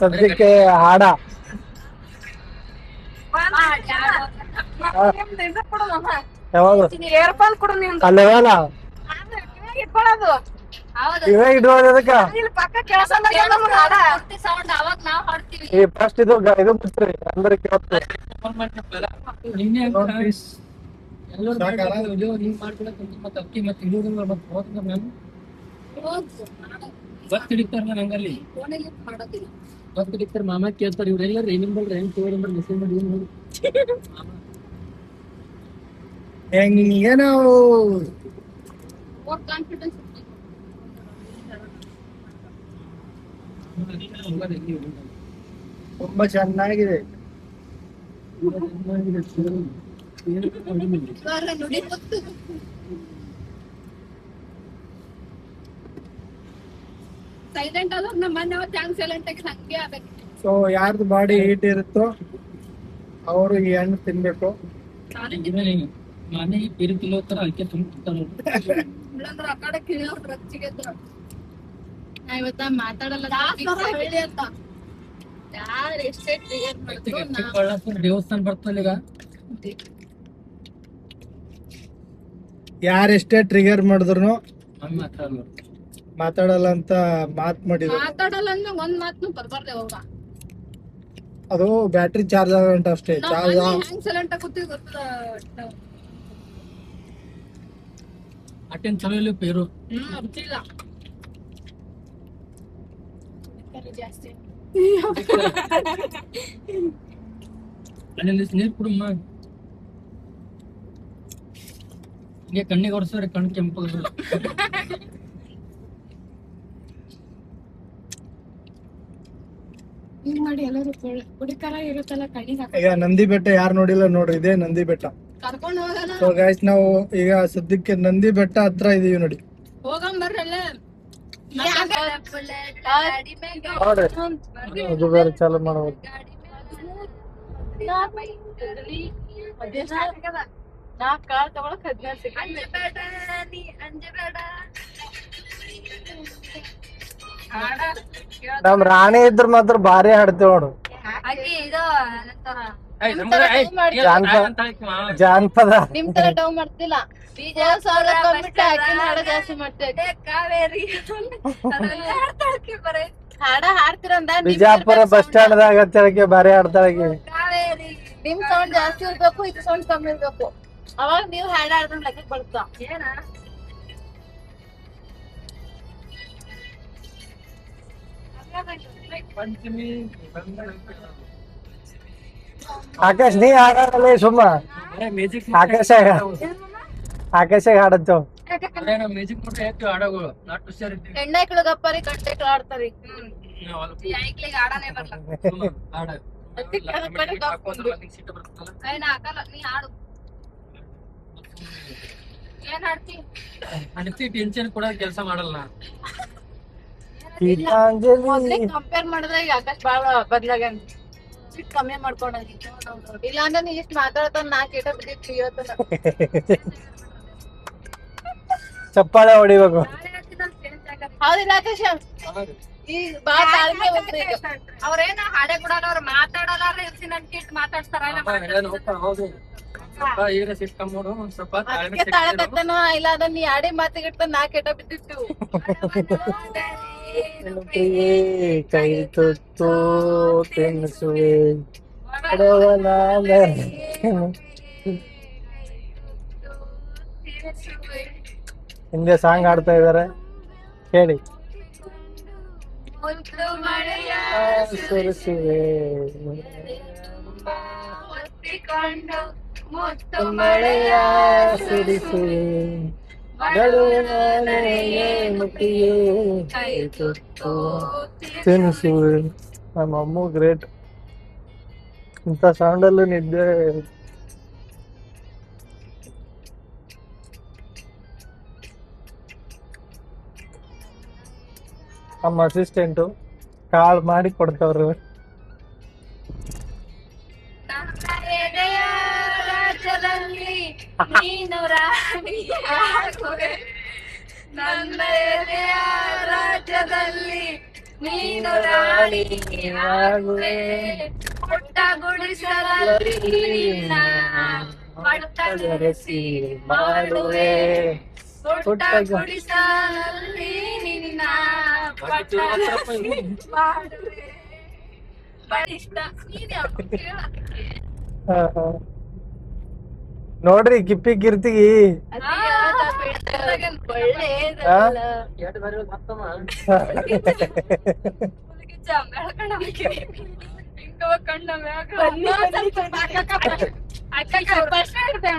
ಸದ್ಯಕ್ಕೆ ಹಾಡ ಯಾವಾಗ ಅಲ್ಲೇವಲ್ಲ ಇವೇ ಇಡುವುದು ಅದಕ್ಕ ಈ ಫಸ್ಟ್ ಇದು ಬಿಟ್ರಿ ಅಂದ್ರೆ ಕೇಳ್ತು ನಂಗಲ್ಲಿ ಮಾಮ ಕೇಳ್ತಾರೆ ಇವ್ರೆಲ್ಲರೂ ಏನಿಂಬಲ್ರಿ ಹೆಂಗ್ ತೋರಂಬರ್ ಮೆಸೇಜ್ ಮಾಡಿ ನೋಡಿ ಹೆಂಗೆ ನಾವು ತುಂಬಾ ಚೆನ್ನಾಗಿದೆ ಸೈಲೆಂಟ್ ಆದ್ರೆ ನಮ್ಮ ಮನೆ ಹ್ಯಾಂಗ್ ಸೈಲೆಂಟ್ ಆಗಿ ಹಂಗೆ ಆಗ್ಬೇಕು. ಸೊ ಯಾರ್ದು ಬಾಡಿ ಹೀಟ್ ಇರುತ್ತೋ ಅವರು ಈ ಹಣ್ಣು ತಿನ್ಬೇಕು. ಮನೆ ಬೇರೆ ತಿನ್ನೋತರ ಅದಕ್ಕೆ ತುಂಬ್ತಾರೆ ಇಲ್ಲಾಂದ್ರೆ ಆ ಕಡೆ ಕಿಳಿಯೋರು ರಚ್ಚಿಗೆ ನಾ ಇವತ್ತ ಮಾತಾಡಲ್ಲ ಹೇಳಿ ಅಂತ ಯಾರು ಎಷ್ಟೇ ಟ್ರಿಗರ್ ಮಾಡಿದ್ರು ದೇವಸ್ಥಾನ ಬರ್ತಲ್ಲ ಈಗ ಯಾರೆಷ್ಟೇ ಟ್ರಿಗರ್ ಮಾಡಿದ್ರು ಮಾತಾಡಲ್ಲ ಮಾತಾಡಲ್ಲ ಅಂತ ಮಾಡಿದ್ರು. ಮಾತಾಡಲ್ಲ ಅಂದ್ರೆ ಒಂದ್ ಮಾತನ್ನು ಬರ್ಬಾರ್ದೆ ಅವಾಗ. ಅದು ಬ್ಯಾಟ್ರಿ ಚಾರ್ಜ್ ಆಗಂಟ ಅಷ್ಟೇ. ಚಾರ್ಜ್ ಹ್ಯಾಂಗ್ ಸೈಲೆಂಟ್ ಆಗಿ ಕೂತಿದ್ ಗೊತ್ತದ ಅಟೆನ್ ಚಲೋ ಇಲ್ಲ ಪೇರು ಅರ್ಜಿಲ್ಲ ಜಾಸ್ತಿ ಅಲ್ಲಿ ನೀರು ಕುಡಮ್ಮ ಹಿಂಗೆ ಕಣ್ಣಿಗೆ ಹೊಡ್ಸಿದ್ರೆ ಕಣ್ಣು ಕೆಂಪು ಹಿಂಗ್ ಮಾಡಿ ಎಲ್ಲರೂ ಕುಡಿಕಾರ ಇರುತ್ತಲ್ಲ ಕಣ್ಣಿಗೆ ಈಗ ನಂದಿ ಬೆಟ್ಟ ಯಾರು ನೋಡಿಲ್ಲ ನೋಡ್ರಿ, ಇದೇ ನಂದಿ ಬೆಟ್ಟ. ಕರ್ಕೊಂಡು ಹೋಗೋಣ. ಸೊ ಗೈಸ್ ನಾವು ಈಗ ಸದ್ಯಕ್ಕೆ ನಂದಿ ಬೆಟ್ಟ ಹತ್ರ ಇದೀವಿ ನೋಡಿ. ಹೋಗಂಬರ್ರಲ್ಲ ಅದು ಬೇರೆ ಚಾಲು ಮಾಡಬಹುದು. ನಮ್ ರಾಣಿ ಇದ್ರ ಮಾತ್ರ ಭಾರಿ ಹಾಡ್ತೇವ್ ನೋಡು. ಜಾನಪದ ನಿಮ್ ತರ ಡೌ ಮಾಡ್ತಿಲ್ಲ. ಜಾಸ್ತಿ ಮಾಡ್ತೇವೆ ಹಾಡ ಹಾಡ್ತಿರಂದ ಬಿಜಾಪುರ ಬಸ್ ಸ್ಟ್ಯಾಂಡ್ ದಾಗ ತೆಳಗೆ ಭಾರಿ ಹಾಡ್ತಾಳೆ. ನಿಮ್ ಸೌಂಡ್ ಜಾಸ್ತಿ ಇರ್ಬೇಕು, ಇದು ಸೌಂಡ್ ಕಮ್ಮಿ ಇರ್ಬೇಕು. ಅವಾಗ ನೀವು ಹಾಡ ಹಾಡ್ದಂಗ್ ಲೆಕ್ಕಕ್ಕೆ ಬರುತ್ತಾ. ಆಕಾಶ್ ನೀ ಹಾಡಲ್ಲ ಸುಮ್ಮ ಆಕಾಶ ಹಾಡತ್ತೇವ್. ಹೆಣ್ಣೈಕ್ಳು ಗಪ್ಪರಿ ಗಂಟೆಕ್ಳು ಆಡ್ತಾರಿ. ಟೆನ್ಷನ್ ಕೂಡ ಕೆಲಸ ಮಾಡಲ್ಲ. ಕಂಪೇರ್ ಮಾಡಿದ್ರೆ ಈಗ ಆಕಾಶ್ ಬಾಳ ಬದ್ಲಾಗ ಕಮ್ಮಿ ಮಾಡ್ಕೊಂಡಿ. ಇಲ್ಲಾಂದ್ರೆ ನೀ ಇಷ್ಟ ಮಾತಾಡ್ತಾನ ನಾ ಕೇಟ ಬಿದ್ದಿತ್ತು ಇವತ್ತ. ಚಪ್ಪಾಳೆ ಹೊಡಿಬೇಕು. ಹೌದಿಲ್ಲ ಆಕಾಶ? ಈಗ ಬಾಳ ತಾಳ್ಮೆ ಹೋಗ್ರಿ. ಅವ್ರೇನ ಹಾಡೆ ಕೊಡಲ್ಲ, ಅವ್ರು ಮಾತಾಡಲ್ಲ. ತಾಳಕತ್ತನ ಇಲ್ಲ ಅದ ನೀ ಆಡಿ ಮಾತಿಗಿಟ್ಟ ನಾ ಕೆಟ್ಟ ಬಿದ್ದಿತ್ತು. ಕೈ ತುತ್ತು ತಿನ್ನಿಸುವೆ ಹಿಂದೆ ಸಾಂಗ್ ಆಡ್ತಾ ಇದಾರೆ ಕೇಳಿ. ಸುರಿಸುವೆ ಮಳೆಯ ಸುರಿಸುವೆ ತಿನ್ನಿಸುವೆ. ನಮ್ಮ ಅಮ್ಮ ಗ್ರೇಟ್. ಇಂಥ ಸೌಂಡಲ್ಲೂ ನಿದ್ದೆ. ನಮ್ಮ ಅಸಿಸ್ಟೆಂಟು ಕಾಲ್ ಮಾಡಿ ಕೊಡ್ತವ್ರು. ನೀನು ರಾಜ್ಯದಲ್ಲಿ ನೀನು ರಾಣಿ ಆಗುವೆ ಪುಟ್ಟ ಗುಡಿಸಲಲ್ಲಿ ನಿನ್ನ ಪಟ್ಟದರಸಿ ಮಾಡುವೆ ಪುಟ್ಟ ಗುಡಿಸಲಲ್ಲಿ ನಿನ್ನ ಪಟ್ಟದರಸಿ ಮಾಡುವೆ ಬಹಳ ಇಷ್ಟ ನೀನ್ ಯಾವ್ದು ಕೇಳಕ್ಕೆ ನೋಡ್ರಿ ಕಿಪ್ಪಿ ಕಿರ್ತಿಗಿ ಒಳ್ಳೇದಲ್ಲ ಎರಡು ಬಾರಿ ಮತ್ತಮ್ಮ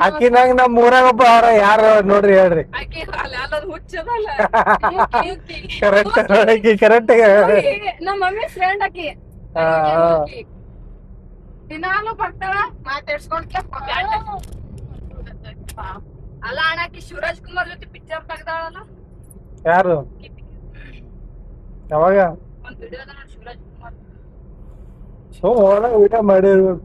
ಅಕ್ಕಿನಾಗ ನಮ್ ಊರಾಗ ಒಬ್ಬ ಅವ್ರ ಯಾರು ನೋಡ್ರಿ ಹೇಳ್ರಿ ಕರೆಕ್ಟ್ ನೋಡಕಿ ಕರೆಕ್ಟ್ ನಮ್ಮ ಮಮ್ಮಿ ಫ್ರೆಂಡ್ ಆಕಿ ದಿನಾಲು ಬರ್ತಾಳ ಮಾತಾಡ್ಸ್ಕೊಂಡ್ ಅಲ್ಲ ಅಣ್ಣಾಕಿ ಶಿವರಾಜ್ ಕುಮಾರ್ ಜೊತೆ ಪಿಕ್ಚರ್ ತೆಗ್ದಾಳಲ್ಲ ಯಾರು ಯಾವಾಗ ಒಂದ್ ವಿಡಿಯೋದ ನೋಡಿ ಶಿವರಾಜ್ ಕುಮಾರ್ ಸೊ ಒಳಗ ಊಟ ಮಾಡಿರ್ಬೇಕು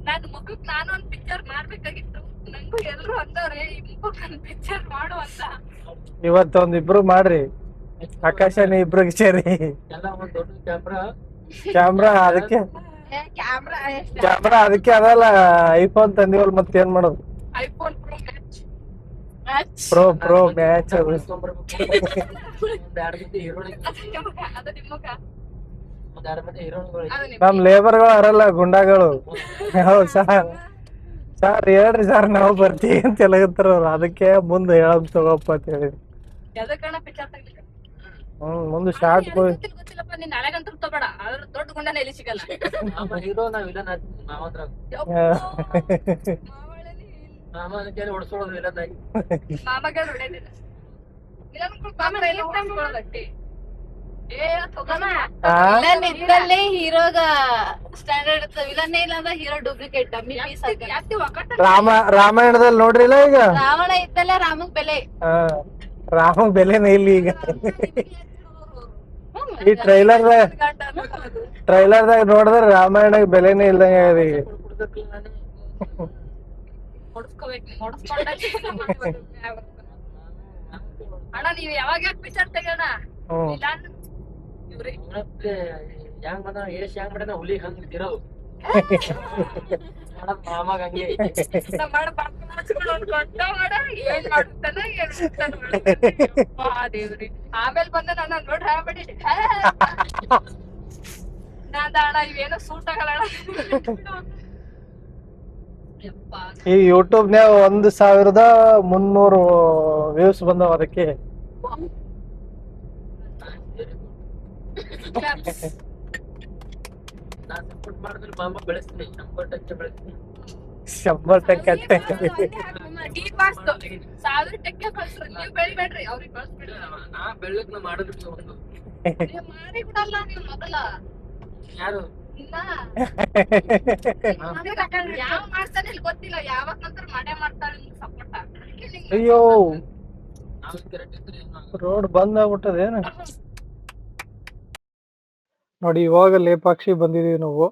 ನನ್ ಮುಖಕ್ ನಾನು ಒಂದ್ ಪಿಕ್ಚರ್ ಮಾಡ್ಬೇಕಾಗಿತ್ತು ನಂಗೂ ಎಲ್ರು ಅಂದವ್ರೆ ಈ ಮುಖಕ್ ಒಂದ್ ಪಿಕ್ಚರ್ ಮಾಡು ಅಂತ ಇವತ್ತೊಂದಿಬ್ರು ಮಾಡ್ರಿ ಆಕಾಶನ ಇಬ್ರಿಗೆ ಸೇರಿ ಎಲ್ಲ ಒಂದ್ ದೊಡ್ಡ ಕ್ಯಾಮ್ರಾ ಕ್ಯಾಮ್ರಾ ಅದಕ್ಕೆ ಕ್ಯಾಮ್ರಾ ಅದಕ್ಕೆ ಅದಲ್ಲ ಐಫೋನ್ ತಂದಿವಲ್ ಮತ್ತೆ ಏನ್ ಮಾಡೋದು ಐಫೋನ್ ಪ್ರೋ ಮ್ಯಾಚ್ ಒಂದ್ ಎರಡ್ ಮಂದಿ ಹೀರೋಣಿಗೆ ಅದು ನಿಮ್ಮಕ್ಕ ಒಂದ್ ಎರಡ್ ಮಂದಿ ಹೀರೋಣಿಗಳು ಅದು ನಿಮ್ಮ ನಮ್ ಲೇಬರ್ಗಳು ಅರಲ್ಲ ಗುಂಡಾಗಳು ಹೌದ್ ಸಾರ್ ಹೇಳ್ರಿ ಸರ್ ನಾವು ಬರ್ತೀವಿ ಅಂತ ಹೇಳತ್ತಾರ ಅವ್ರು ಅದಕ್ಕೆ ಮುಂದೆ ಹೇಳಕ್ ತಗೋಪ್ಪ ಅಂತ ಹೇಳಿ ಎದಕ್ಕಣ್ಣ ಪಿಕ್ಚರ್ ತೆಗಿಲಿಕ್ಕೆ ಮುಂದೆ ಶಾರ್ಟ್ ಗೊತ್ತಿಲ್ಲಪ್ಪ ನೀನ್ ನಾಳೆಗಂತೂ ತಗೋಬೇಡ ಅದ್ರ ದೊಡ್ಡ ಗುಂಡನ ಎಲ್ಲಿ ಸಿಗಲ್ಲ ನಮ್ಮ ಹೀರೋ ನಾವ್ ವಿಲನ್ ಮಾವಂದ್ರ ಮಾಮ ಅದಕ್ಕೆ ಹೊಡ್ಸೋದು ವಿಲನ್ ಆಗಿ ಮಾಮಗೆ ಹೊಡೆದಿಲ್ಲ ಇದ್ರಲ್ಲೇ ಹೀರೋಗ ಸ್ಟ್ಯಾಂಡರ್ಡ್ ಇರ್ತದೆ ವಿಲನ್ ಇಲ್ಲ ಅಂದ್ರೆ ಹೀರೋ ಡೂಪ್ಲಿಕೇಟ್ ಡಮ್ಮಿ ಪೀಸ್ ರಾಮಾಯಣದಲ್ಲಿ ನೋಡ್ರಿಲ್ಲ ಈಗ ರಾವಣ ಇದ್ದಲ್ಲೇ ರಾಮಗ್ ಬೆಲೆ ರಾಮಗ್ ಬೆಲೆನೇ ಇಲ್ಲ ಈಗ ಈ ಟ್ರೈಲರ್ದಾಗ ನೋಡಿದ್ರೆ ರಾಮಾಯಣಕ್ಕೆ ಬೆಲೆನೇ ಇಲ್ದಂಗ ಈಗ ಅಣ್ಣ ನೀವ್ ಯಾವಾಗ ಪಿಕ್ಚರ್ ತೆಗೋಣ ಹೆಂಗ್ ಬಂದ ಯಶ್ ಹೆಂಗ್ ಬಿಡ ಹುಲಿ ಹಂಗ್ ಇರೋದು ಮಾಮಾಗ ಹಂಗೆ ಆಮೇಲೆ ಬಂದ ನನ್ನ ನೋಡಿ ಹಾಬಿಡಿ ನಾದ ಅಣ್ಣ ಇವೇನೋ ಸೂಟ್ ಆಗಲ್ಲ ಈ ಯೂಟ್ಯೂಬ್ನ್ಯಾಗ 1300 ವ್ಯೂಸ್ ಬಂದವ ಅದಕ್ಕೆ ನಾನ್ ಸಪೋರ್ಟ್ ಮಾಡಿದ್ರೆ ಮಾಮ ಬೆಳೆಸ್ತೀನಿ 100% ಬೆಳೆಸ್ತೀನಿ 100% ಸಾವಿರ ಟಕ್ಕೆ ಕಳ್ಸ್ರಿ ನೀವ್ ಬೆಳಿಬೇಡ್ರಿ ಅವ್ರಿಗೆ ಕಳ್ಸ್ಬಿಡ್ರಿ ನಾ ಬೆಳ್ಳಕ್ ನಾ ಮಾಡೋದಿಲ್ಲ ಒಂದು ನೀವ್ ಮಾಡಿ ಬಿಡಲ್ಲ ನೀವ್ ಮೊದಲ ಯಾರು ಇಲ್ಲ ಯಾವ ಮಾಡ್ತಾನೆ ಇಲ್ಲಿ ಗೊತ್ತಿಲ್ಲ ಯಾವತ್ ನಂತರ ಮಾಡೇ ಮಾಡ್ತಾಳೆ ನಿಮ್ಗೆ ಸಪೋರ್ಟ್ ಅಯ್ಯೋ ನಾವು ಕರೆಕ್ಟ್ ಇದ್ರೆ ರೋಡ್ ಬಂದ್ ಆಗ್ಬಿಟ್ಟದೇನು ನೋಡಿ ಇವಾಗ ಲೇಪಾಕ್ಷಿ ಬಂದಿದೀವಿ ನಾವು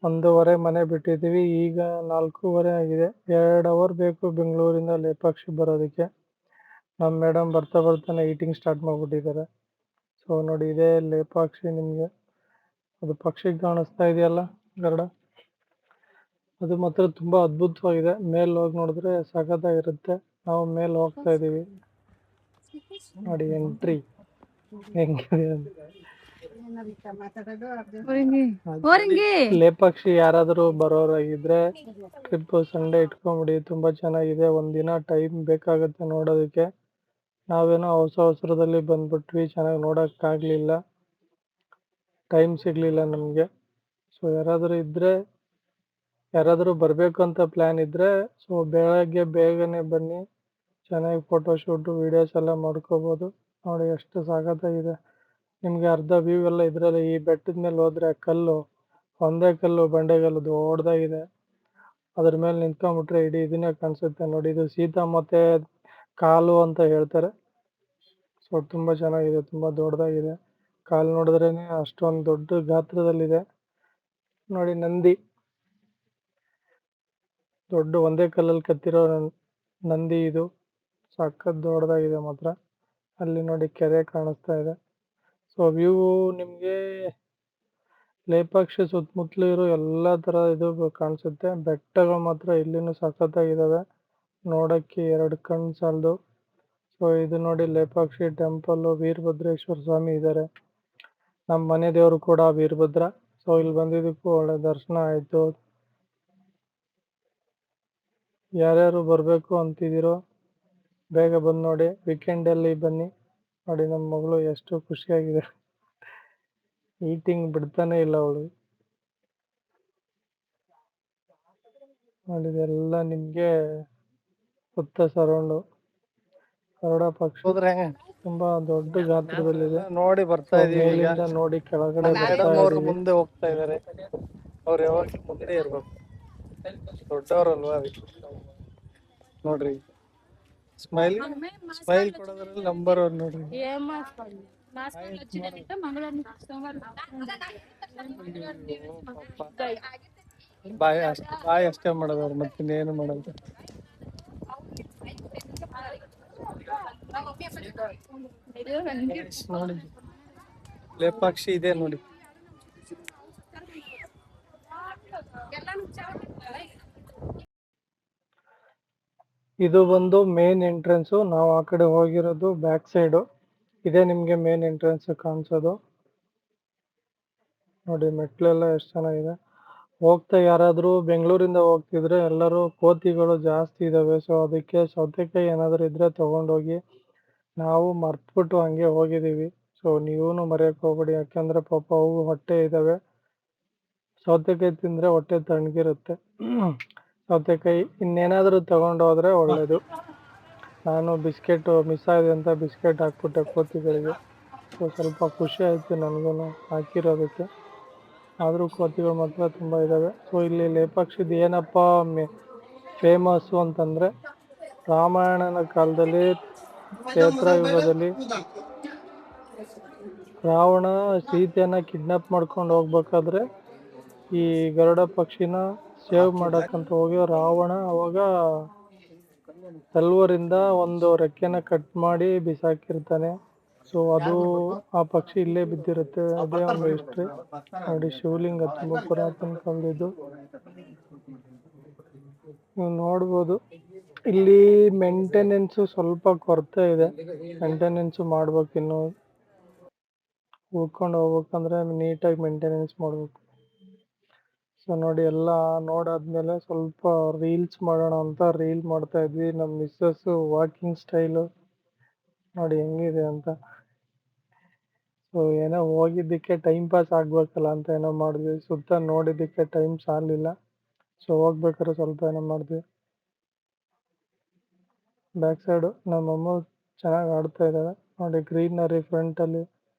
1:30 ಮನೆ ಬಿಟ್ಟಿದ್ದೀವಿ ಈಗ 4:30 ಆಗಿದೆ 2 ಅವರ್ ಬೇಕು ಬೆಂಗಳೂರಿಂದ ಲೇಪಾಕ್ಷಿ ಬರೋದಕ್ಕೆ ನಮ್ಮ ಮೇಡಮ್ ಬರ್ತಾನೆ ಈಟಿಂಗ್ ಸ್ಟಾರ್ಟ್ ಮಾಡ್ಬಿಟ್ಟಿದ್ದಾರೆ ಸೊ ನೋಡಿ ಇದೇ ಲೇಪಾಕ್ಷಿ ನಿಮಗೆ ಅದು ಪಕ್ಷಿ ಕಾಣಿಸ್ತಾ ಇದೆಯಲ್ಲ ಗರುಡ ಅದು ಮಾತ್ರ ತುಂಬಾ ಅದ್ಭುತವಾಗಿದೆ ಮೇಲೆ ಹೋಗಿ ನೋಡಿದ್ರೆ ಸಖತ್ತಾಗಿರುತ್ತೆ ನಾವು ಮೇಲೆ ಹೋಗ್ತಾ ಇದೀವಿ ನೋಡಿ ಎಂಟ್ರಿ ಹೆಂಗಿದೆ ಲೇಪಾಕ್ಷಿ ಯಾರಾದರೂ ಬರೋರಾಗಿದ್ರೆ ಟ್ರಿಪ್ ಸಂಡೇ ಇಟ್ಕೊಂಬಿಡಿ ತುಂಬಾ ಚೆನ್ನಾಗಿದೆ ಒಂದಿನ ಟೈಮ್ ಬೇಕಾಗುತ್ತೆ ನೋಡೋದಕ್ಕೆ ನಾವೇನೋ ಅವಸರದಲ್ಲಿ ಬಂದ್ಬಿಟ್ವಿ ಚೆನ್ನಾಗಿ ನೋಡೋಕ್ಕಾಗಲಿಲ್ಲ ಟೈಮ್ ಸಿಗಲಿಲ್ಲ ನಮಗೆ ಸೊ ಯಾರಾದರೂ ಬರಬೇಕು ಅಂತ ಪ್ಲ್ಯಾನ್ ಇದ್ದರೆ ಸೊ ಬೆಳಗ್ಗೆ ಬೇಗನೆ ಬನ್ನಿ ಚೆನ್ನಾಗಿ ಫೋಟೋಶೂಟು ವೀಡಿಯೋಸ್ ಎಲ್ಲ ಮಾಡ್ಕೋಬೋದು ನೋಡಿ ಎಷ್ಟು ಸಖತ್ತಾಗಿದೆ ನಿಮಗೆ ಅರ್ಧ ವ್ಯೂ ಎಲ್ಲ ಇದರಲ್ಲಿ ಈ ಬೆಟ್ಟದ ಮೇಲೆ ಹೋದರೆ ಕಲ್ಲು ಒಂದೇ ಕಲ್ಲು ಬಂಡೆಕಲ್ಲು ದೊಡ್ಡದಾಗಿದೆ ಅದ್ರ ಮೇಲೆ ನಿಂತ್ಕೊಂಡ್ಬಿಟ್ರೆ ಇಡೀ ಇದನ್ನೇ ಕಾಣಿಸುತ್ತೆ ನೋಡಿ ಇದು ಸೀತಾಮಾತೆ ಕಾಲು ಅಂತ ಹೇಳ್ತಾರೆ ಸೊ ತುಂಬ ಚೆನ್ನಾಗಿದೆ ತುಂಬ ದೊಡ್ಡದಾಗಿದೆ ಕಾಲು ನೋಡಿದ್ರೇನೆ ಅಷ್ಟೊಂದು ದೊಡ್ಡ ಗಾತ್ರದಲ್ಲಿದೆ ನೋಡಿ ನಂದಿ ದೊಡ್ಡ ಒಂದೇ ಕಲ್ಲಲ್ಲಿ ಕೆತ್ತಿರೋ ನಂದಿ ಇದು ಸಖತ್ ದೊಡ್ಡದಾಗಿದೆ ಮಾತ್ರ. ಅಲ್ಲಿ ನೋಡಿ ಕೆರೆ ಕಾಣಿಸ್ತಾ ಇದೆ. ಸೊ ವ್ಯೂ ನಿಮಗೆ ಲೇಪಾಕ್ಷಿ ಸುತ್ತಮುತ್ತಲು ಇರೋ ಎಲ್ಲ ಥರ ಇದು ಕಾಣಿಸುತ್ತೆ. ಬೆಟ್ಟಗಳು ಮಾತ್ರ ಇಲ್ಲಿನೂ ಸಖತ್ತಾಗಿದ್ದಾವೆ, ನೋಡೋಕ್ಕೆ 2 ಕಣ್ಣು ಸಾಲದು. ಸೊ ಇದು ನೋಡಿ ಲೇಪಾಕ್ಷಿ ಟೆಂಪಲ್, ವೀರಭದ್ರೇಶ್ವರ ಸ್ವಾಮಿ ಇದ್ದಾರೆ. ನಮ್ಮ ಮನೆ ದೇವರು ಕೂಡ ವೀರಭದ್ರ. ಸೊ ಇಲ್ಲಿ ಬಂದಿದ್ದಕ್ಕೂ ಒಳ್ಳೆ ದರ್ಶನ ಆಯಿತು. ಯಾರ್ಯಾರು ಬರಬೇಕು ಅಂತಿದ್ದೀರೋ ಬೇಗ ಬಂದು ನೋಡಿ, ವೀಕೆಂಡಲ್ಲಿ ಬನ್ನಿ. ನೋಡಿ ನಮ್ಮ ಮಗಳು ಎಷ್ಟು ಖುಷಿಯಾಗಿದೆ, ಈಟಿಂಗ್ ಬಿಡ್ತಾನೆ ಇಲ್ಲ ಅವಳು. ನೋಡಿ ಇದೆಲ್ಲ ನಿಮಗೆ ಸುತ್ತ ಸರೌಂಡು. ಕನ್ನಡ ಪಕ್ಷಿ ತುಂಬಾ ದೊಡ್ಡ ಗಾತ್ರದಲ್ಲಿದೆ. ನೋಡಿ ಬರ್ತಾ So, ಇದೀವಿ ಈಗ. ಮೇಲಿಂದ ನೋಡಿ ಕೆಳಗಡೆ ಬರ್ತಾ ಮೇಡಮ್ ಅವ್ರು ಇದೀವಿ. ಮುಂದೆ ಹೋಗ್ತಾ ಇದಾರೆ. ಅವ್ರು ಯಾವಾಗ ಮುಂದೆ ಇರ್ಬೇಕು, ದೊಡ್ಡವ್ರಲ್ವಾ ಅದಕ್ಕೆ. ನೋಡ್ರಿ ಸ್ಮೈಲ್ ಕೊಡೋದ್ರಲ್ಲಿ ನಂಬರ್ 1 ನೋಡ್ರಿ. ಬಾಯ್ ಅಷ್ಟೇ ಮಾಡೋದವ್ರು, ಮತ್ತಿನ್ನೇನು ಮಾಡೋದು. ನೋಡಿ ಲೇಪಾಕ್ಷಿ ಇದೆ ನೋಡಿ. ಇದು ಬಂದು ಮೇನ್ ಎಂಟ್ರೆನ್ಸು. ನಾವು ಆ ಕಡೆ ಹೋಗಿರೋದು ಬ್ಯಾಕ್ ಸೈಡು. ಇದೇ ನಿಮಗೆ ಮೇನ್ ಎಂಟ್ರೆನ್ಸ್ ಕಾಣಿಸೋದು. ನೋಡಿ ಮೆಟ್ಲೆಲ್ಲ ಎಷ್ಟು ಚೆನ್ನಾಗಿದೆ. ಹೋಗ್ತಾ ಯಾರಾದರೂ ಬೆಂಗಳೂರಿಂದ ಹೋಗ್ತಿದ್ರೆ ಎಲ್ಲರೂ ಕೋತಿಗಳು ಜಾಸ್ತಿ ಇದ್ದಾವೆ. ಸೊ ಅದಕ್ಕೆ ಸೌತೆಕಾಯಿ ಏನಾದರೂ ಇದ್ದರೆ ತೊಗೊಂಡೋಗಿ. ನಾವು ಮರ್ತ್ಬಿಟ್ಟು ಹಂಗೆ ಹೋಗಿದ್ದೀವಿ. ಸೊ ನೀವೂ ಮರೆಯೋಕ್ಕೆ ಹೋಗ್ಬೇಡಿ, ಯಾಕೆಂದರೆ ಪಾಪ ಅವು ಹೊಟ್ಟೆ ಇದ್ದಾವೆ. ಸೌತೆಕಾಯಿ ತಿಂದರೆ ಹೊಟ್ಟೆ ತಣ್ಣಗಿರುತ್ತೆ. ಸೌತೆಕಾಯಿ ಇನ್ನೇನಾದರೂ ತಗೊಂಡು ಹೋದರೆ ಒಳ್ಳೆಯದು. ನಾನು ಬಿಸ್ಕೆಟು ಮಿಸ್ ಆಗಿದೆ ಅಂತ ಬಿಸ್ಕೆಟ್ ಹಾಕ್ಬಿಟ್ಟೆ ಕೋತಿಗಳಿಗೆ. ಸೊ ಸ್ವಲ್ಪ ಖುಷಿ ಆಯಿತು ನನಗೂ ಹಾಕಿರೋದಕ್ಕೆ. ಆದರೂ ಕೋತಿಗಳು ಮಾತ್ರ ತುಂಬ ಇದ್ದಾವೆ. ಸೊ ಇಲ್ಲಿ ಲೇಪಾಕ್ಷಿದು ಏನಪ್ಪ ಫೇಮಸ್ಸು ಅಂತಂದರೆ, ರಾಮಾಯಣನ ಕಾಲದಲ್ಲಿ ಕ್ಷೇತ್ರಯುಗದಲ್ಲಿ ರಾವಣ ಸೀತೆಯನ್ನು ಕಿಡ್ನಾಪ್ ಮಾಡ್ಕೊಂಡು ಹೋಗ್ಬೇಕಾದ್ರೆ ಈ ಗರುಡ ಪಕ್ಷಿನ ಸೇವ್ ಮಾಡೋಕ್ಕಂತ ಹೋಗಿ ರಾವಣ ಅವಾಗ ತಲ್ವರಿಂದ ಒಂದು ರೆಕ್ಕೆನ ಕಟ್ ಮಾಡಿ ಬಿಸಾಕಿರ್ತಾನೆ. ಸೊ ಅದು ಆ ಪಕ್ಷಿ ಇಲ್ಲೇ ಬಿದ್ದಿರುತ್ತೆ. ಅದೇ ಒಂದು ಹಿಸ್ಟ್ರಿ. ನೋಡಿ ಶಿವಲಿಂಗ ತುಂಬ ಪುರಾತನ ಕಾಲದ್ದು. ನೀವು ನೋಡ್ಬೋದು ಇಲ್ಲಿ ಮೇಂಟೆನೆನ್ಸು ಸ್ವಲ್ಪ ಕೊರತೆ ಇದೆ. ಮೇಂಟೆನೆನ್ಸು ಮಾಡ್ಬೇಕು, ಇನ್ನು ಉಳ್ಕೊಂಡು ಹೋಗ್ಬೇಕಂದ್ರೆ ನೀಟಾಗಿ ಮೇಂಟೆನೆನ್ಸ್ ಮಾಡಬೇಕು. ಸೊ ನೋಡಿ ಎಲ್ಲ ನೋಡಾದ್ಮೇಲೆ ಸ್ವಲ್ಪ ರೀಲ್ಸ್ ಮಾಡೋಣ ಅಂತ ರೀಲ್ ಮಾಡ್ತಾ ಇದ್ವಿ. ನಮ್ಮ ಮಿಸ್ಸಸ್ಸು ವಾಕಿಂಗ್ ಸ್ಟೈಲು ನೋಡಿ ಹೆಂಗಿದೆ ಅಂತ. ಸೊ ಏನೋ ಹೋಗಿದ್ದಕ್ಕೆ ಟೈಮ್ ಪಾಸ್ ಆಗಬೇಕಲ್ಲ ಅಂತ ಏನೋ ಮಾಡಿದ್ವಿ. ಸುತ್ತ ನೋಡಿದ್ದಕ್ಕೆ ಟೈಮ್ ಸಾಲಿಲ್ಲ. ಸೊ ಹೋಗ್ಬೇಕಾದ್ರೆ ಸ್ವಲ್ಪ ಏನೋ ಮಾಡಿದ್ವಿ. ಬ್ಯಾಕ್ ಸೈಡು ನಮ್ಮಮ್ಮ ಚೆನ್ನಾಗಿ ಆಡ್ತಾ ಇದ್ದಾಳೆ. ನೋಡಿ ಗ್ರೀನರಿ, ಫ್ರಂಟಲ್ಲಿ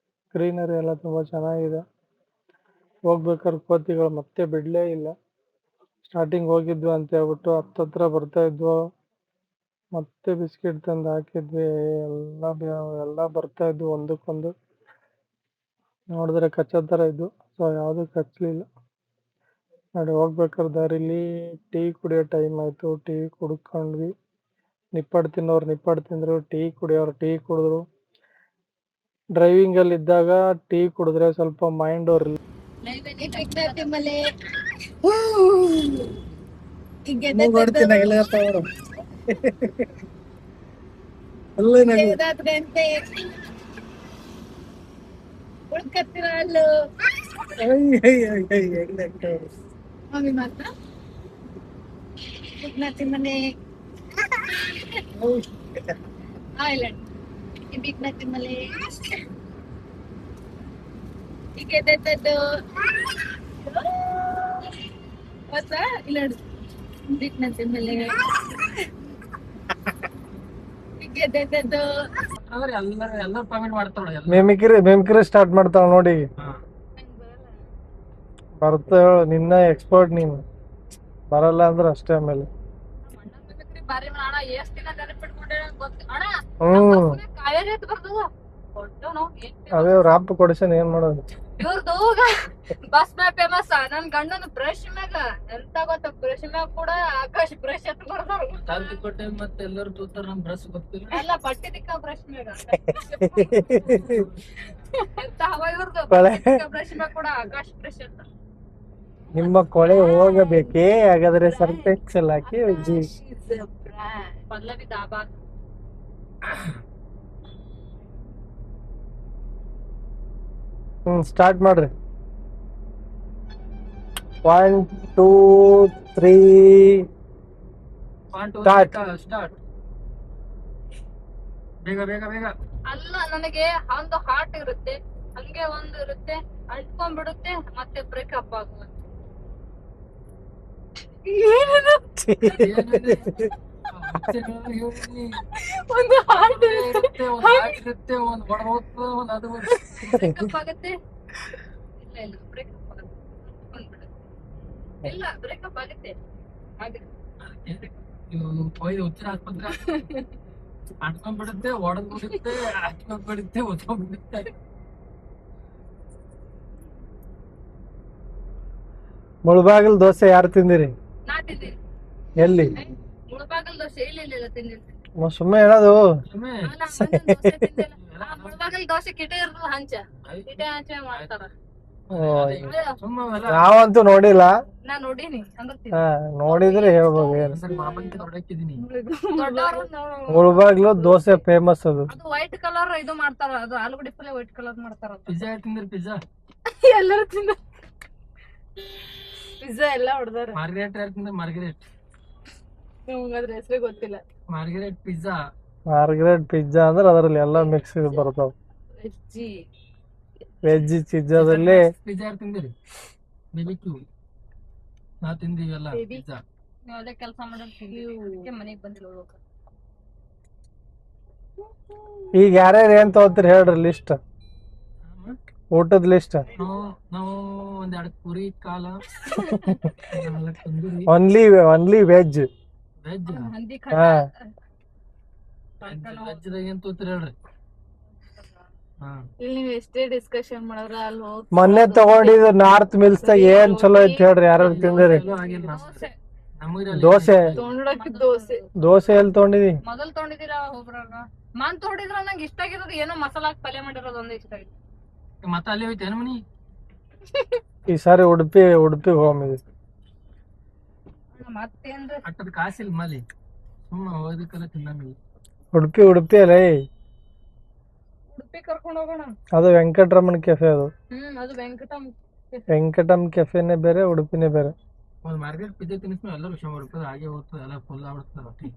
ಗ್ರೀನರಿ ಎಲ್ಲ ತುಂಬ ಚೆನ್ನಾಗಿದೆ. ಹೋಗ್ಬೇಕಾದ್ರೆ ಕೋತಿಗಳು ಮತ್ತೆ ಬಿಡಲೇ ಇಲ್ಲ. ಸ್ಟಾರ್ಟಿಂಗ್ ಹೋಗಿದ್ವಿ ಅಂತ ಹೇಳ್ಬಿಟ್ಟು ಹತ್ತತ್ರ ಬರ್ತಾಯಿದ್ವು. ಮತ್ತೆ ಬಿಸ್ಕೆಟ್ ತಂದು ಹಾಕಿದ್ವಿ. ಎಲ್ಲ ಬರ್ತಾಯಿದ್ವು ಒಂದಕ್ಕೊಂದು. ನೋಡಿದ್ರೆ ಕಚ್ಚೋ ಥರ ಇದ್ವು. ಸೊ ಯಾವುದೂ ಕಚ್ಚಲಿಲ್ಲ. ನೋಡಿ ಹೋಗ್ಬೇಕಾದ್ರೆ ದಾರಿಲಿ ಟೀ ಕುಡಿಯೋ ಟೈಮ್ ಆಯಿತು. ಟೀ ಕುಡ್ಕೊಂಡ್ವಿ. ನಿಪ್ಪಟ್ಟು ತಿನ್ನೋರು ನಿಪ್ಪಟ್ಟು ತಿಂದರು, ಟೀ ಕುಡಿಯೋರು ಟೀ ಕುಡಿದ್ರು. ಡ್ರೈವಿಂಗಲ್ಲಿ ಇದ್ದಾಗ ಟೀ ಕುಡಿದ್ರೆ ಸ್ವಲ್ಪ ಮೈಂಡ್ ಎಲ್ಲ ಪೇಮೆಂಟ್ ಮಾಡ್ತಾಳೆ. ಮೆಮಿಕ್ರಿ ಸ್ಟಾರ್ಟ್ ಮಾಡ್ತಾವ ನೋಡಿ. ಬರ್ತಾ ನಿನ್ನ ಎಕ್ಸ್ಪರ್ಟ್ ನೀನು. ಬರಲ್ಲ ಅಂದ್ರೆ ಅಷ್ಟೇ. ಆಮೇಲೆ ಕೊಟ್ಟು ನಾವು ಅವೇ ರಾಪ್ ಕೊಡಿಸನ್ ಏನ್ ಮಾಡೋದು? ಇವ್ರದ್ದು ಬಸ್ ಮ್ಯಾಗ ಫೇಮಸ್ ನನ್ ಗಂಡನ ಬ್ರಷ್ ಮ್ಯಾಗ ಎಂತ ಗೊತ್ತ ಬ್ರಷ್ ಮ್ಯಾಗ ಕೂಡ ಆಕಾಶ್ ಬ್ರಷ್ ಎತ್ ಬರ್ತಾರ ತಾಲ್ತಿ ಕೊಟ್ಟೆ ಮತ್ತೆ ಎಲ್ಲರೂ ತೂತಾರ ನಮ್ ಬ್ರಷ್ ಗೊತ್ತಿಲ್ಲ. ಎಲ್ಲ ಬಟ್ಟೆ ದಿಕ್ಕ ಬ್ರಷ್ ಮ್ಯಾಗ ಎಂತ ಹವಾ ಇವ್ರದ್ದು ಕೊಳೆ. ಬ್ರಷ್ ಮ್ಯಾಗ ಕೂಡ ಆಕಾಶ್ ಬ್ರಷ್ ಅಂತ ನಿಮ್ಮ ಕೊಳೆ ಹೋಗಬೇಕೇ? ಹಾಗಾದ್ರೆ ಸರ್ಫ್ ಎಕ್ಸೆಲ್ ಹಾಕಿ ಉಜ್ಜಿ. ಪಲ್ಲವಿ ದಾಬಾ ಸ್ಟಾರ್ಟ್ ಮಾಡ್ರಿ. 1 2 3 Start. ಸ್ಟಾರ್ಟ್. ಬೇಗ ಬೇಗ ಬೇಗ. ಅಲ್ಲ ನನಗೆ ಒಂದು ಹಾರ್ಟ್ ಇರುತ್ತೆ ಹಂಗೆ ಒಂದು ಇರುತ್ತೆ ಅಂಟ್ಕೊಂಡ್ಬಿಡುತ್ತೆ ಮತ್ತೆ ಬ್ರೇಕಪ್ ಆಗುವ ಒಂದು ಹಾರ್ಟ್ ಇರುತ್ತೆ, ಒಂದ್ ಹಾಟ್ ಇರುತ್ತೆ, ಒಂದ್ ಹೊಡ ಹೋಗ್ತದೆ, ಒಂದ್ ಅದು ಬ್ರೇಕಪ್ ಆಗುತ್ತೆ ಇಲ್ಲ ಇಲ್ಲ ಬ್ರೇಕಪ್ ಆಗುತ್ತೆ ಅಂಟ್ಕೊಂಡ್ಬಿಡುತ್ತೆ. ಇಲ್ಲ ಬ್ರೇಕಪ್ ಆಗುತ್ತೆ ಕೊಯ್ದು ಹುಚ್ಚಿನ ಆಸ್ಪತ್ರೆ ಅಂಟ್ಕೊಂಡ್ಬಿಡುತ್ತೆ, ಒಡದ್ಬಿಡುತ್ತೆ, ಹಾಚ್ಕೊಂಡ್ಬಿಡುತ್ತೆ, ಒತ್ಕೊಂಡ್ಬಿಡುತ್ತೆ. ಮುಳಬಾಗಿಲ್ ದೋಸೆ ಯಾರು ತಿಂದಿರಿ? ನಾ ತಿಂದಿನಿ ಎಲ್ಲಿ? ಮುಳಬಾಗಲ್ ದೋಸೆ ಇಲ್ಲ ತಿಂದಿಲ್ಲ ಸುಮ್ಮನೆ ಹೇಳೋದು. ಸುಮ್ಮನೆ ಮುಳಬಾಗಲ್ ದೋಸೆ ಕಿಟೆ ಇರ್ತದ ಹಂಚ ಕಿಟೆ ಹಂಚ ಮಾಡ್ತಾರ ಸುಮ್ಮನೆ ನಾವಂತೂ ನೋಡಿಲ್ಲ. ನಾ ನೋಡೀನಿ ಅಂದ್ರ ಹಾ, ನೋಡಿದ್ರೆ ಹೇಳ್ಬೋದು ಏನು. ಮಾಮಂತ ಹೊಡಕಿದೀನಿ. ಮುಳಬಾಗ್ಲು ದೋಸೆ ಫೇಮಸ್ ಅದು. ಅದು ವೈಟ್ ಕಲರ್ ಇದು ಮಾಡ್ತಾರ ಅದು ಆಲೂಗಡ್ಡೆ ಪಲ್ಲೆ ವೈಟ್ ಕಲರ್ ಮಾಡ್ತಾರ ಪಿಜ್ಜಾ ತಿಂದ್ರಿ? ಪಿಜ್ಜಾ ಎಲ್ಲರೂ ತಿಂದ ಪಿಜ್ಜಾ ಎಲ್ಲ ಹೊಡೆದಾರ ಮಾರ್ಗರೇಟ್ ಯಾರು ತಿಂದ್ರೆ? ಮಾರ್ಗರೇಟ್ ನಿಮ್ಗೆ ಅದ್ರ ಹೆಸರೇ ಗೊತ್ತಿಲ್ಲ. Margaret pizza. ಮಾರ್ಗರೇಟ್ ಪಿಜ್ಜಾ ಅಂದ್ರೆ ಅದರಲ್ಲಿ ಎಲ್ಲ ಮಿಕ್ಸ್ ಬರ್ತಾವ. ವೆಜ್ಜಿ ವೆಜ್ ಪಿಜ್ಜಾದಲ್ಲಿ ಪಿಜ್ಜಾ ಯಾರು ತಿಂದಿರಿ? BBQ ನಾ ತಿಂದೀವಲ್ಲ Baby. ಪಿಜ್ಜಾ. ನೀವು ಅದೇ ಕೆಲಸ ಮಾಡೋದು ಮನೆಗೆ ಬಂದಿಲ್ಲ ಹೋಗ್ಬೇಕು. ಈಗ ಯಾರ್ಯಾರು ಏನ್ ತಗೋತೀರಿ ಹೇಳ್ರಿ ಲಿಸ್ಟ್, ಊಟದ ಲಿಸ್ಟ್. ನಾವು ಒಂದೆರಡು ಕುರಿ ಕಾಲ, 4 ತಂದೂರಿ ಓನ್ಲಿ ವೆಜ್. ವೆಜ್. ಹಂದಿ ಹಾ, ವೆಜ್ದಾಗ ಏನ್ ತೋತಿರಿ ಹೇಳ್ರಿ? ಹಾ, ಇಲ್ಲಿ ನೀವು ಎಷ್ಟೇ ಡಿಸ್ಕಷನ್ ಮಾಡಿದ್ರ ಅಲ್ಲಿ ಹೋಗಿ ಮೊನ್ನೆ ತಗೊಂಡಿದ್ದು ನಾರ್ತ್ ಮಿಲ್ಸ್ ದಾಗ ಏನ್ ಚಲೋ ಐತಿ ಹೇಳ್ರಿ, ಯಾರು ತಿಂದಿರಿ? ಚಲೋ ಆಗಿಲ್ಲ ನಮ್ಗೆ. ನಮಗೆ ದೋಸೆ ತೊಗೊಂಡೋಗಿ ದೋಸೆ ದೋಸೆ ಎಲ್ಲಿ ತಗೊಂಡಿದಿ? ಮೊದಲ್ ತೊಗೊಂಡಿದ್ದೀರಾ ಒಬ್ರಾಗ ಮಾನ್ ತೊಗೊಂಡಿದ್ರ ನಂಗೆ ಇಷ್ಟ ಆಗಿರೋದು ಏನೋ ಮಸಾಲಾ ಹಾಕಿ ಪಲ್ಯ ಮಾಡಿರೋದು ಒಂದು ಇಷ್ಟ ಆಗಿತ್ತು. ಮತ್ತೆ ಅಲ್ಲಿ ಹೋಯ್ತೇನು ಮನಿ? ಈ ಸಾರಿ ಉಡುಪಿಗೆ ಹೋಗಿದ್ವಿ. ಮತ್ತೇನ್ರಿ ಅಟ್ಟದ ಕಾಸಿಲ್ಲ ಮಲಿ, ಸುಮ್ಮ ಹೋದಕ್ಕೆಲ್ಲ ತಿನ್ನಂಗಿಲ್ಲ. ಉಡುಪಿ ಅಲ್ಲ, ಉಡುಪಿ ಕರ್ಕೊಂಡ್ ಹೋಗೋಣ. ಅದು ವೆಂಕಟರಮಣ ಕೆಫೆ. ಅದು ಅದು ವೆಂಕಟಮ್ ಕೆಫೆನೇ ಬೇರೆ, ಉಡುಪಿನೇ ಬೇರೆ. ಒಂದ್ ಮಾರ್ಕೆಟ್ ಪಿಜ್ಜಾ ತಿನ್ನಿಸ್ಮೇಲೆ ಎಲ್ಲರೂ 100 ರೂಪಾಯಿ ಹಾಗೆ ಹೋಗ್ತದೆ, ಎಲ್ಲ ಫುಲ್ ಆಗ್ಬಿಡ್ತದೆ ಹೊಟ್ಟೆ.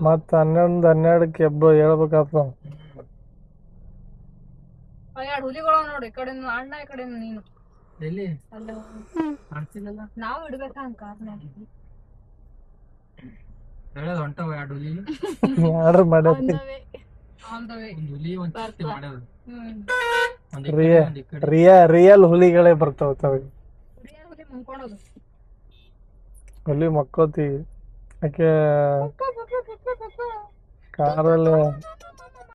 ಮತ್ತ 11:12ಕ್ಕೆ ಹೇಳ್ಬೇಕಾಗ್ತದ. ಎರಡು ಹುಲಿಗಳು ನೋಡಿ, ಈ ಕಡೆ ಅಣ್ಣ ಈ ಕಡೆ ನೀನು. ಎಲ್ಲಿ ಅಲ್ಲ ಕಾಣಿಸಿಲ್ಲಲ್ಲ? ನಾವು ಇಡ್ಬೇಕಾ ಕಾರ್ನಾಗ ಹೇಳೋದು ಹೊಂಟವ 2 ಹುಲಿ. ಆರ್ಡರ್ ಮಾಡತ್ತಿ. ಒಂದು ಹುಲಿ ಒಂದ್ ಚಿರತೆ ಮಾಡ್ಯಾರ. ಒಂದ್ ಈ ರಿಯ ಕಡೆ, ಒಂದ್ ಈ ಕಡೆ. ರಿಯಲ್ ಹುಲಿಗಳೇ ಬರ್ತಾವ ತಮಗೆ. ಹುಲಿ ಮುಂದ್ಕೊಳೋದು ಹುಲಿ ಮಕ್ಕೋತಿ ಆಕೆ ಕಾರಲ್ಲಿ